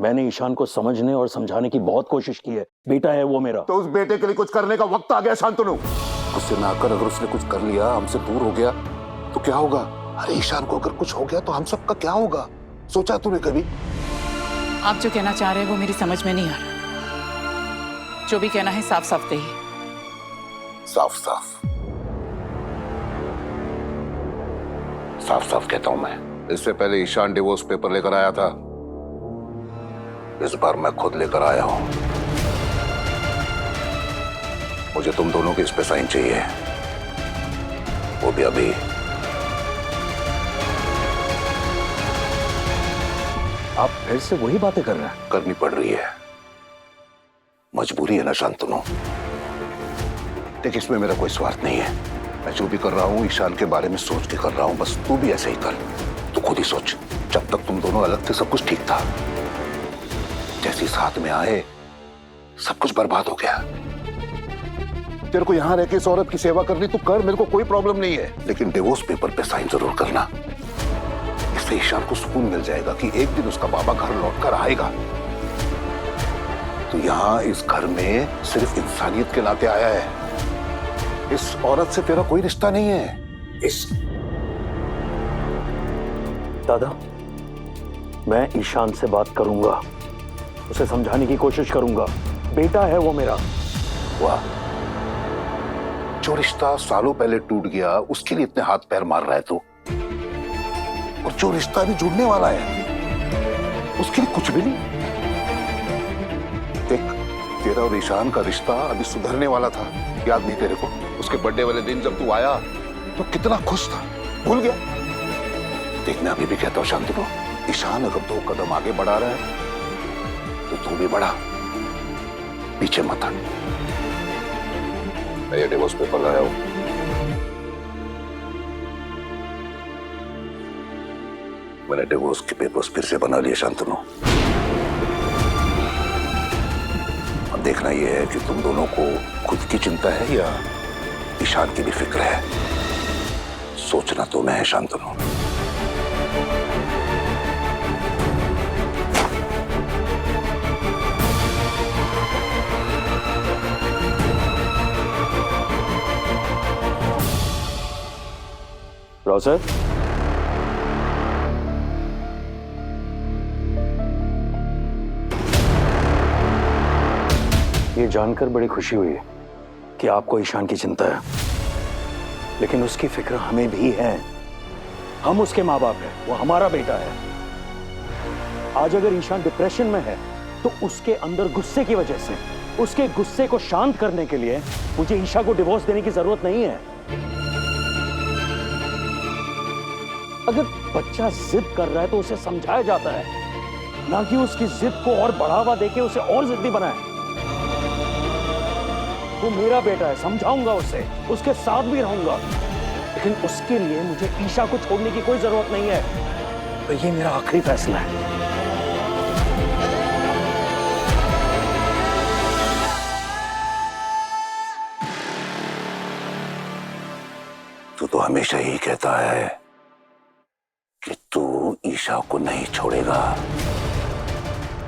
मैंने ईशान को समझने और समझाने की बहुत कोशिश की है। बेटा है वो मेरा। तो उस बेटे के लिए कुछ करने का वक्त आ गया शांतनु। गुस्से में आकर अगर उसने कुछ कर लिया, हमसे दूर हो गया तो क्या होगा? अरे ईशान को अगर कुछ हो गया तो हम सबका क्या होगा? सोचा तूने कभी? आप जो कहना चाह रहे हैं वो मेरी समझ में नहीं आ रहा। जो भी कहना है साफ साफ कहिए। साफ साफ साफ साफ कहता हूं मैं। इससे पहले ईशान डिवोर्स पेपर लेकर आया था, इस बार मैं खुद लेकर आया हूं। मुझे तुम दोनों की इस पे साइन चाहिए, वो भी अभी। आप फिर से वही बातें कर रहे हैं? करनी पड़ रही है, मजबूरी है ना शांतनु। देख, इसमें मेरा कोई स्वार्थ नहीं है। मैं जो भी कर रहा हूं ईशान के बारे में सोच के कर रहा हूं, बस तू भी ऐसे ही कर। तू खुद ही सोच, जब तक तुम दोनों अलग थे सब कुछ ठीक था, जैसे साथ में आए सब कुछ बर्बाद हो गया। तेरे को यहां रह के इस औरत की सेवा करनी तो कर, मेरे को कोई प्रॉब्लम नहीं है, लेकिन डिवोर्स पेपर पे साइन जरूर करना। इससे ईशान को सुकून मिल जाएगा कि एक दिन उसका बाबा घर लौटकर आएगा। तो यहां इस घर में सिर्फ इंसानियत के नाते आया है, इस औरत से तेरा कोई रिश्ता नहीं है। इस दादा, मैं ईशान से बात करूंगा, उसे समझाने की कोशिश करूंगा। बेटा है वो मेरा। वाह, जो रिश्ता सालों पहले टूट गया उसके लिए इतने हाथ पैर मार रहा है तू, और जो रिश्ता अभी जुड़ने वाला है उसके लिए कुछ भी नहीं। देख, तेरा और ईशान का रिश्ता अभी सुधरने वाला था, याद नहीं तेरे को? उसके बर्थडे वाले दिन जब तू आया तो कितना खुश था, भूल गया? देख, मैं अभी भी कहता हूं शांतनु, ईशान अगर 2 कदम आगे बढ़ा रहा है तो तू भी बढ़ा, पीछे मत हट। मैं ये डिवोर्स पेपर लाया हूं, मैंने डिवोर्स के पेपर्स फिर से बना लिए शांतनु। अब देखना यह है कि तुम दोनों को खुद की चिंता है या ईशान की भी फिक्र है। सोचना तो मैं है शांतनु। राव सर, ये जानकर बड़ी खुशी हुई है कि आपको ईशान की चिंता है, लेकिन उसकी फिक्र हमें भी है। हम उसके माँ बाप हैं, वो हमारा बेटा है। आज अगर ईशान डिप्रेशन में है तो उसके अंदर गुस्से की वजह से, उसके गुस्से को शांत करने के लिए मुझे ईशा को डिवोर्स देने की जरूरत नहीं है। अगर बच्चा जिद कर रहा है तो उसे समझाया जाता है, ना कि उसकी जिद को और बढ़ावा देके उसे और जिद्दी बनाए। वो मेरा बेटा है, समझाऊंगा उसे, उसके साथ भी रहूंगा, लेकिन उसके लिए मुझे ईशा को छोड़ने की कोई जरूरत नहीं है। तो ये मेरा आखिरी फैसला है। तू तो हमेशा ही कहता है कि तू ईशा को नहीं छोड़ेगा,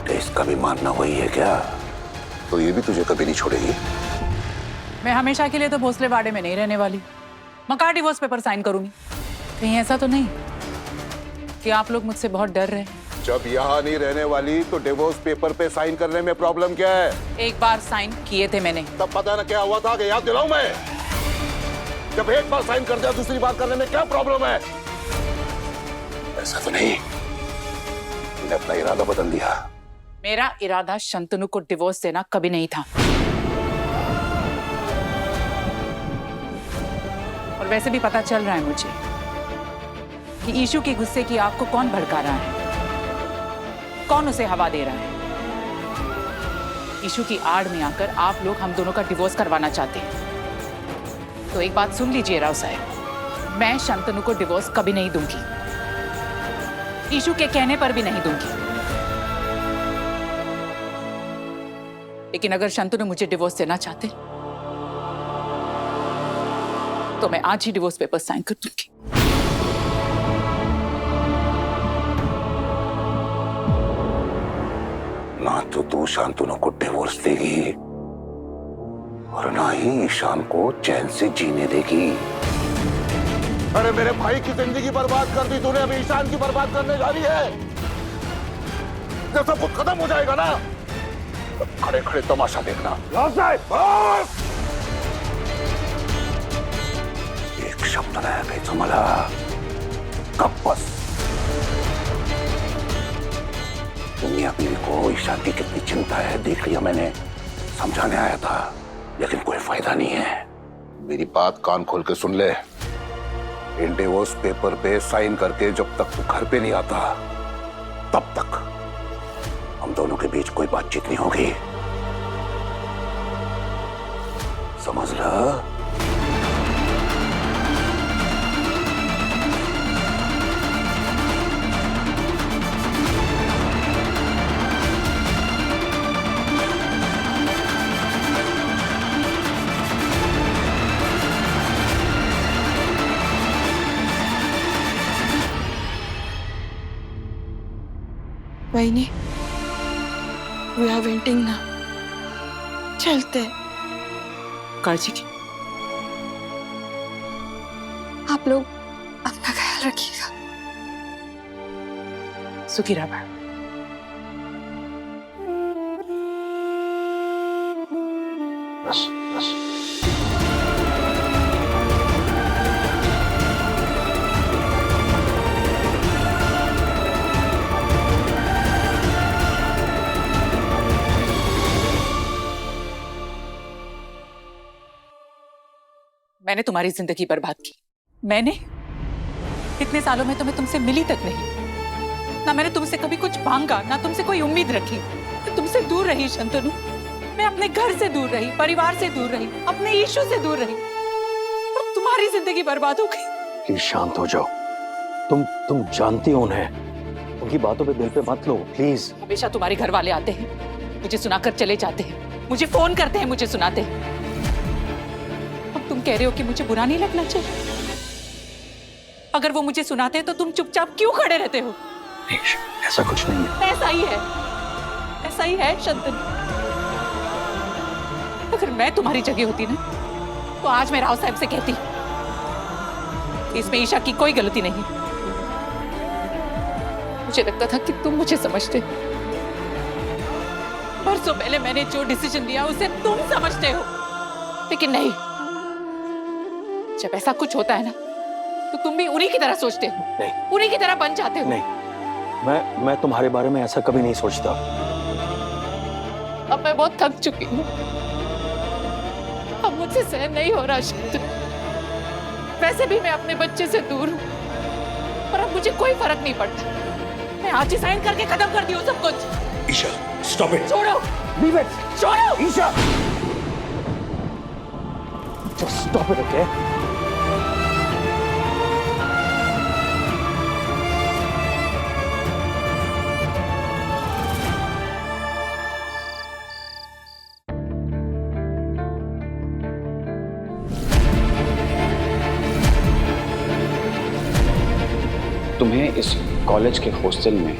क्या इसका भी मानना वही है क्या? तो ये भी तुझे कभी नहीं छोड़ेगी? मैं हमेशा के लिए तो भोसलेवाड़े में नहीं रहने वाली। मैं कहाँ डिवोर्स पेपर साइन करूंगी? कहीं ऐसा तो नहीं कि आप लोग मुझसे बहुत डर रहे हैं? जब यहाँ नहीं रहने वाली तो डिवोर्स पेपर पे साइन करने में प्रॉब्लम क्या है? एक बार साइन किए थे मैंने। तब पता ना क्या हुआ था, कि याद दिलाऊं मैं? जब एक बार साइन कर दिया दूसरी बार करने में क्या प्रॉब्लम है? ऐसा तो नहीं मैंने अपना इरादा बदल दिया। मेरा इरादा शंतनु को डिवोर्स देना कभी नहीं था। और वैसे भी पता चल रहा है मुझे कि ईशु के गुस्से की आग को कौन भड़का रहा है, कौन उसे हवा दे रहा है। ईशु की आड़ में आकर आप लोग हम दोनों का डिवोर्स करवाना चाहते हैं। तो एक बात सुन लीजिए राव साहब, मैं शंतनु को डिवोर्स कभी नहीं दूंगी, ईशु के कहने पर भी नहीं दूंगी। लेकिन अगर शंतनु मुझे डिवोर्स देना चाहते तो मैं आज ही डिवोर्स पेपर साइन कर दूंगी। ना तो तू शांतनु को डिवोर्स देगी और ना ही ईशान को चैन से जीने देगी। अरे मेरे भाई की जिंदगी बर्बाद कर दी तूने, अभी ईशान की बर्बाद करने जा रही है। जब सब कुछ खत्म हो जाएगा ना, तो खड़े खड़े तमाशा देखना। एक शब्द नाही ऐकायचं मला, गप्प बस। दुनिया बीवी को ईशान की कितनी चिंता है देख लिया मैंने, समझाने आया था, लेकिन कोई फायदा नहीं है। मेरी बात कान खोल के सुन ले, इन डिवोर्स पेपर पे साइन करके जब तक तू घर पे नहीं आता, तब तक हम दोनों के बीच कोई बातचीत नहीं होगी, समझ ला? वहीनी, वी आर वेटिंग ना, चलते। काळजी घे। आप लोग अपना ख्याल रखिएगा। सुखी रहा बाळ। बस बस। मैंने तुम्हारी जिंदगी बर्बाद की। मैंने इतने सालों में तो मैं तुमसे मिली तक नहीं, ना मैंने तुमसे कभी कुछ मांगा, ना तुमसे कोई उम्मीद रखी। मैं तुमसे दूर रही शांतनु, मैं अपने घर से दूर रही, परिवार से दूर रही, अपने ईशु से दूर रही, और तुम्हारी जिंदगी बर्बाद हो गई। प्लीज शांत हो जाओ। तुम जानती हो उन्हें, उनकी बातों पे दिल पे मत लो प्लीज। हमेशा तुम्हारे घर वाले आते हैं, मुझे सुनाकर चले जाते हैं, मुझे फोन करते हैं, मुझे सुनाते हैं। अब तुम कह रहे हो कि मुझे बुरा नहीं लगना चाहिए? अगर वो मुझे सुनाते हैं तो तुम चुपचाप क्यों खड़े रहते हो? ऐसा कुछ नहीं है। ऐसा ही है, ऐसा ही है शांतनु। अगर मैं तुम्हारी जगह होती ना, तो आज मैं राव साहब से कहती इसमें ईशा की कोई गलती नहीं। मुझे लगता था कि तुम मुझे समझते हो। बरसों पहले मैंने जो डिसीजन लिया उसे तुम समझते हो, लेकिन नहीं। जब ऐसा कुछ होता है ना, तो तुम भी उन्हीं की तरह सोचते हो, नहीं, उन्हीं की तरह बन जाते हो। नहीं, मैं तुम्हारे बारे में ऐसा कभी नहीं सोचता। अब मैं बहुत थक चुकी हूँ, अब मुझसे सहन नहीं हो रहा शांतनु। वैसे भी मैं अपने बच्चे से दूर हूँ, पर अब मुझे कोई फर्क नहीं पड़ता। मैं आज ही साइन करके खत्म कर दी हूँ सब कुछ। Isha, stop it. छोड़ो, लीव इट। छोड़ो। Isha, just stop it, okay? तुम्हें इस कॉलेज के हॉस्टल में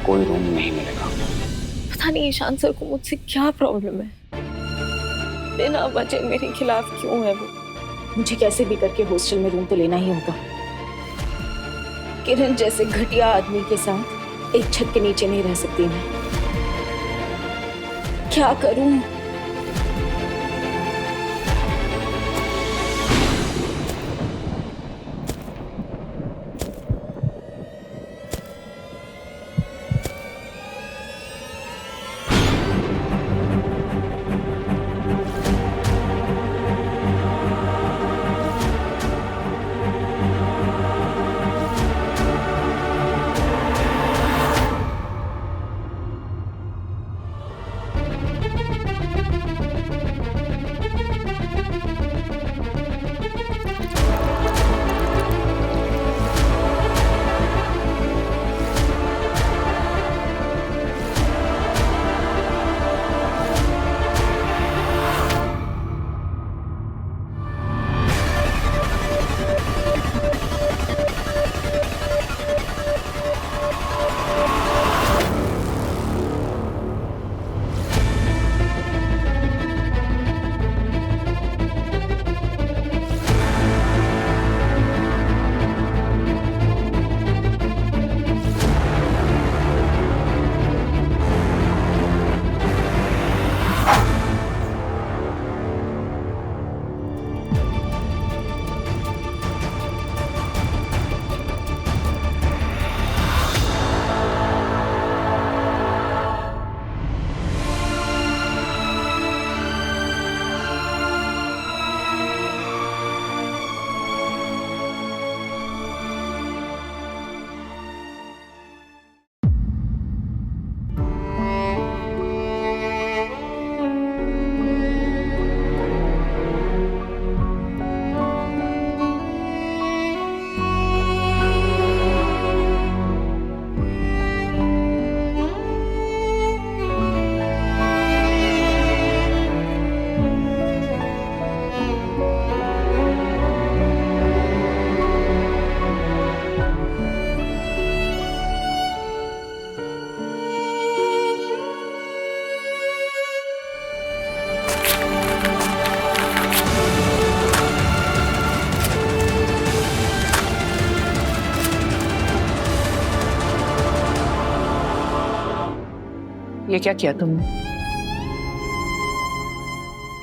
कोई रूम नहीं मिलेगा। पता नहीं ईशान सर को मुझसे क्या प्रॉब्लम है, बिना वजह मेरे खिलाफ क्यों है वो। मुझे कैसे भी करके हॉस्टल में रूम तो लेना ही होगा। किरण जैसे घटिया आदमी के साथ एक छत के नीचे नहीं रह सकती मैं। क्या करूं? ये क्या किया तुमने?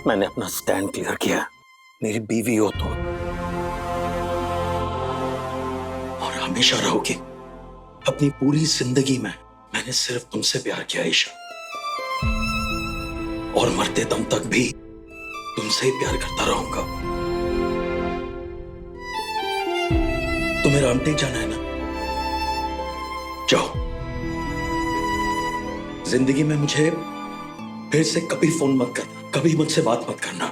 मैंने अपना स्टैंड क्लियर किया। मेरी बीवी हो तुम, और हमेशा रहोगी। अपनी पूरी जिंदगी में मैंने सिर्फ तुमसे प्यार किया ईशा, और मरते दम तक भी तुमसे ही प्यार करता रहूंगा। तुम्हें रामटेक जाना है ना? जाओ। जिंदगी में मुझे फिर से कभी फोन मत करना, कभी मुझसे बात मत करना।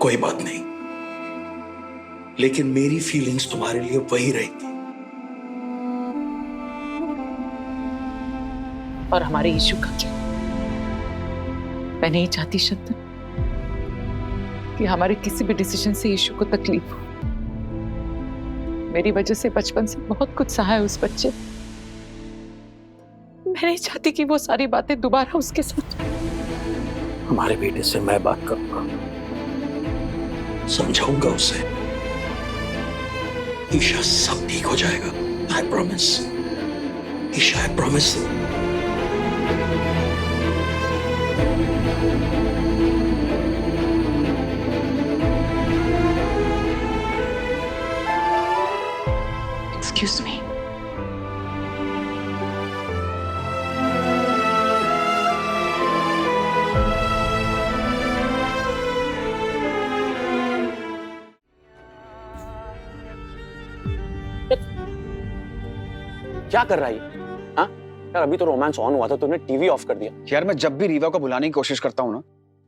कोई बात नहीं, लेकिन मेरी फीलिंग्स तुम्हारे लिए वही रहेगी। और हमारे इशू का क्या? मैं नहीं चाहती शंतनु कि हमारे किसी भी डिसीजन से इशू को तकलीफ हो। मेरी वजह से बचपन से बहुत कुछ सहा है उस बच्चे। मैं नहीं चाहती कि वो सारी बातें दोबारा उसके साथ। हमारे बेटे से मैं बात करूंगा, समझाऊंगा उसे। ईशा, सब ठीक हो जाएगा। I promise Isha, I promise. Excuse me. क्या कर रहा है ये? हाँ यार, अभी तो रोमांस ऑन हुआ था, तुमने टीवी ऑफ कर दिया। यार मैं जब भी रीवा को बुलाने की कोशिश करता हूँ ना,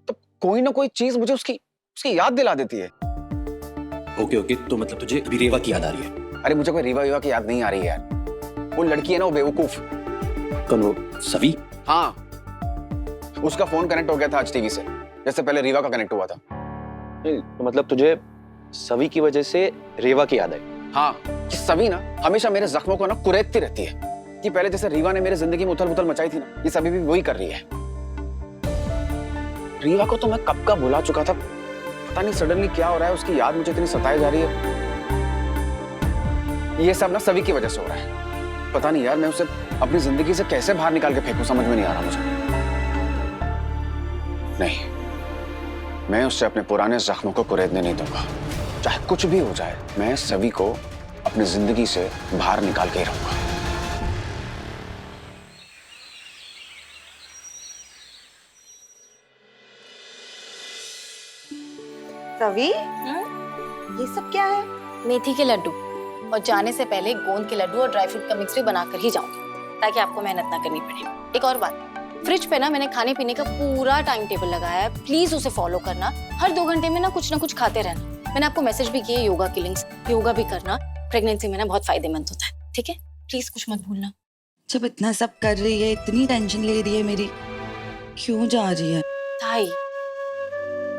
तो कोई ना कोई चीज मुझे उसकी याद दिला देती है। ओके, तो मतलब तुझे अभी रेवा की याद आ रही है? अरे मुझे कोई रीवा की याद नहीं आ रही है यार। वो लड़की है ना, वो बेवकूफ। कौन? वो सवी? हाँ, उसका फोन कनेक्ट हो गया था आज टीवी से, जैसे पहले रीवा का कनेक्ट हुआ था। तो मतलब तुझे सवी की वजह से रेवा की याद आई? हाँ, कि सवी ना हमेशा मेरे जख्मों को ना कुरेदती रहती है कि पहले जैसे रीवा ने मेरे जिंदगी में उथल-पुथल मचाई थी ना, ये सभी भी वही कर रही है। रीवा को तो मैं कब का भुला चुका था, पता नहीं सडनली क्या हो रहा है, उसकी याद मुझे इतनी सताई जा रही है। ये सब ना सवी की वजह से हो रहा है। पता नहीं यार, मैं उसे अपनी जिंदगी से कैसे बाहर निकाल के फेंकूं, समझ में नहीं आ रहा मुझे। नहीं, मैं उससे अपने पुराने जख्मों को कुरेदने नहीं दूंगा। चाहे कुछ भी हो जाए, मैं सवी को अपनी जिंदगी से बाहर निकाल के ही रहूंगा। सवी, ये सब क्या है? मेथी के लड्डू, और जाने से पहले गोंद के लड्डू और ड्राई फ्रूट का मिक्स भी बनाकर ही जाऊंगी, ताकि आपको मेहनत ना करनी पड़े। एक और बात, फ्रिज पे ना मैंने खाने पीने का पूरा टाइम टेबल लगाया है, प्लीज उसे फॉलो करना। हर 2 घंटे में ना कुछ खाते रहना। मैंने आपको मैसेज भी किए योगा की लिंक्स, योगा भी करना, प्रेगनेंसी में ना बहुत फायदेमंद होता है, ठीक है? प्लीज कुछ मत भूलना। जब इतना सब कर रही है, इतनी टेंशन ले रही है मेरी, क्यों जा रही है? ताई,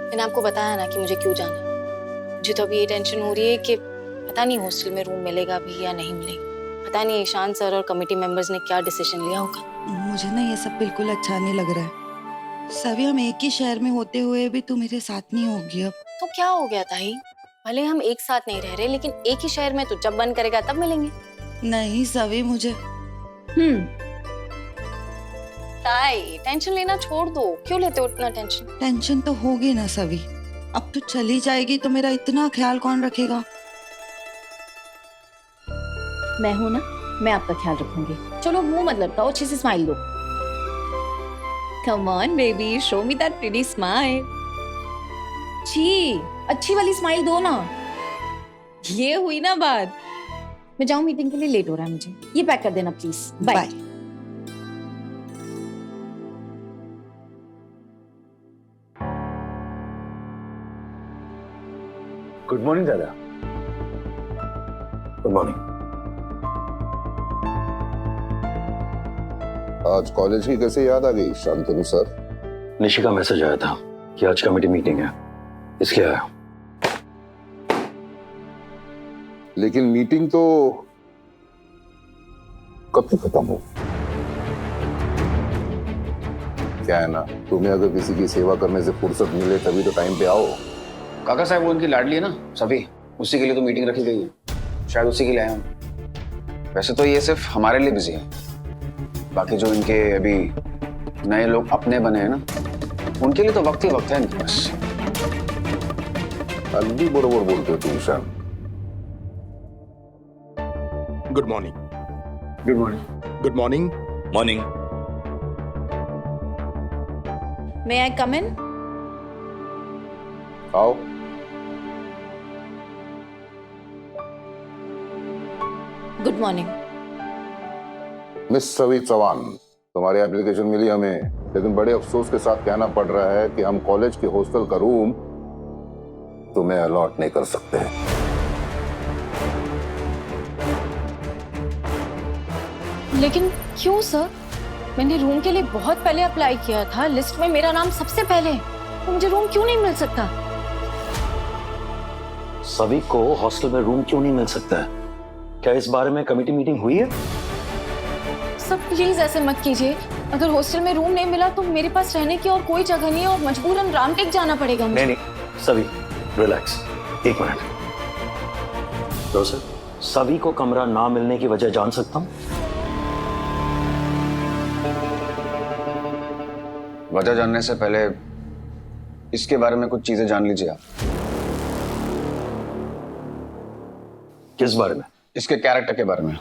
मैंने आपको बताया ना कि मुझे क्यों जाना है। मुझे तो अभी ये टेंशन हो रही है कि पता नहीं हॉस्टल में रूम मिलेगा भी या नहीं मिलेगा। पता नहीं ईशान सर और कमेटी मेंबर्स ने क्या डिसीजन लिया होगा। मुझे ना ये सब बिल्कुल अच्छा नहीं लग रहा है। सभी हम एक ही शहर में होते हुए भी तू मेरे साथ नहीं होगी अब। तो क्या हो गया ताई? भले हम एक साथ नहीं रह रहे, लेकिन एक ही शहर में, तो जब मन करेगा तब मिलेंगे। नहीं सभी, मुझे ताई, टेंशन लेना छोड़ दो। क्यों लेते हो इतना टेंशन? टेंशन तो होगी ना सभी। अब तो चली जाएगी तो मेरा इतना ख्याल कौन रखेगा? मैं हूं ना, मैं आपका ख्याल रखूंगी। चलो मुंह मत लटकाओ, अच्छी सी स्माइल दो। Come on baby, show me that pretty smile. जी, अच्छी वाली स्माइल दो ना। ये हुई ना बात। मैं जाऊं, मीटिंग के लिए लेट हो रहा है मुझे। ये पैक कर देना प्लीज। बाय। गुड मॉर्निंग दादा। Good morning. आज कॉलेज की कैसे याद आ गई शांतनु सर? निशी का मैसेज आया था कि आज कमेटी मीटिंग है, इसलिए आया। लेकिन मीटिंग तो कब तक खत्म हो? क्या है ना, तुम्हें अगर किसी की सेवा करने से फुर्सत मिले तभी तो टाइम पे आओ। काका साहब, वो उनकी लाडली है ना सभी, उसी के लिए तो मीटिंग रखी गई है। शायद उसी के लिए आया हूँ। वैसे तो ये सिर्फ हमारे लिए बिजी है, बाकी जो इनके अभी नए लोग अपने बने हैं ना, उनके लिए तो वक्त ही वक्त है इनके पास। अगदी बरोबर बोलते हो तू Ishaan. Good morning. Good morning. Good morning. Morning. May I come in? आओ। Good morning. मिस सवी चौहान, तुम्हारी एप्लीकेशन मिली हमें, लेकिन बड़े अफसोस के साथ कहना पड़ रहा है कि हम कॉलेज के हॉस्टल का रूम तुम्हें अलॉट नहीं कर सकते हैं। लेकिन क्यों सर? मैंने रूम के लिए बहुत पहले अप्लाई किया था, लिस्ट में मेरा नाम सबसे पहले है, तो मुझे रूम क्यों नहीं मिल सकता? सभी को हॉस्टल में रूम क्यों नहीं मिल सकता है? क्या इस बारे में कमेटी मीटिंग हुई है? सर प्लीज ऐसे मत कीजिए। अगर हॉस्टल में रूम नहीं मिला तो मेरे पास रहने की और कोई जगह नहीं है और मजबूरन रामटेक जाना पड़ेगा मुझे। नहीं, सभी रिलैक्स, एक मिनट। तो सर, सभी को कमरा ना मिलने की वजह जान सकता हूं? वजह जानने से पहले इसके बारे में कुछ चीजें जान लीजिए आप। किस बारे में? इसके कैरेक्टर के बारे में।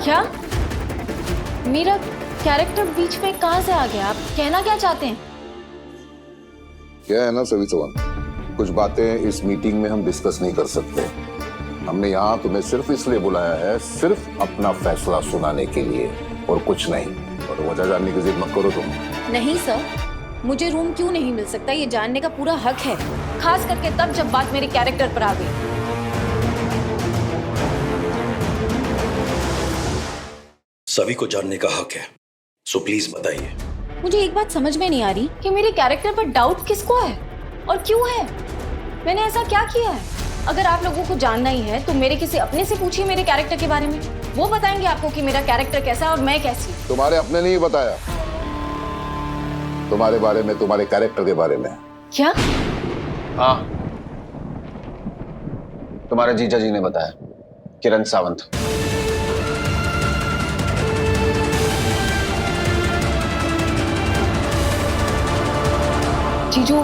क्या? मेरा कैरेक्टर बीच में कहां से आ गया? आप कहना क्या चाहते हैं? क्या है ना सभी चौहान, कुछ बातें इस मीटिंग में हम डिस्कस नहीं कर सकते। हमने यहाँ तुम्हें सिर्फ इसलिए बुलाया है, सिर्फ अपना फैसला सुनाने के लिए, और कुछ नहीं। और वजह जानने की जिद मत करो तुम। नहीं सर, मुझे रूम क्यों नहीं मिल सकता ये जानने का पूरा हक है, खास करके तब जब बात मेरे कैरेक्टर पर आ गई। सभी को जानने का हक है, सो प्लीज बताइए। मुझे एक बात समझ में नहीं आ रही कि मेरे कैरेक्टर पर डाउट किसको है और क्यों है? मैंने ऐसा क्या किया है? अगर आप लोगों को जानना ही है तो मेरे किसी अपने से पूछिए मेरे कैरेक्टर के बारे में, वो बताएंगे आपको कि मेरा कैरेक्टर कैसा है और मैं कैसी। तुम्हारे अपने नहीं बताया, तुम्हारे बारे में, तुम्हारे कैरेक्टर के बारे में। क्या? हाँ, तुम्हारे जीजा जी ने बताया, किरण सावंत। जीजू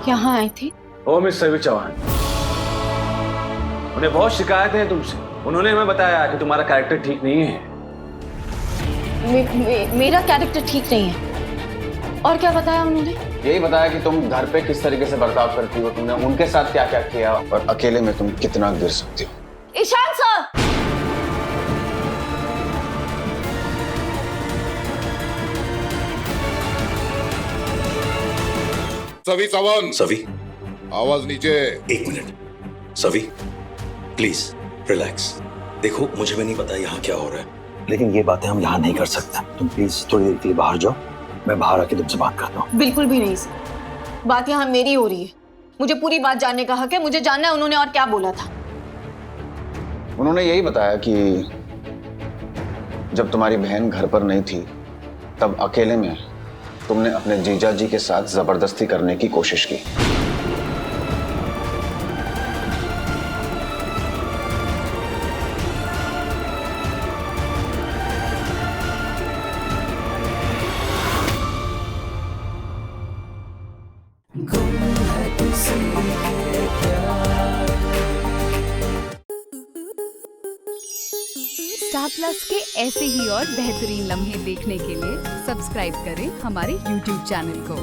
यहाँ आए थे? ओ मिस सवी चौहान, उन्हें बहुत शिकायतें हैं तुमसे। उन्होंने हमें बताया कि तुम्हारा कैरेक्टर ठीक नहीं है। मेरा कैरेक्टर ठीक नहीं है? और क्या बताया उन्होंने? यही बताया कि तुम घर पे किस तरीके से बर्ताव करती हो, तुमने उनके साथ क्या क्या किया और अकेले में तुम कितना गिर सकती हो। ईशान सर! सभी चौहान, सभी, आवाज नीचे। एक मिनट। सभी प्लीज रिलैक्स। देखो, मुझे भी नहीं पता यहाँ क्या हो रहा है, लेकिन ये बातें हम यहाँ नहीं कर सकते। तुम प्लीज थोड़ी देर के लिए बाहर जाओ, मैं बाहर आके तुमसे बात करता हूँ। बिल्कुल भी नहीं सर, बात यहाँ मेरी हो रही है। मुझे पूरी बात जानने का हक है, मुझे जानना है उन्होंने और क्या बोला था। उन्होंने यही बताया कि जब तुम्हारी बहन घर पर नहीं थी तब अकेले में तुमने अपने जीजा जी के साथ जबरदस्ती करने की कोशिश की। स्टार प्लस के ऐसे ही और बेहतरीन लम्हे देखने के लिए सब्सक्राइब करें हमारे YouTube चैनल को।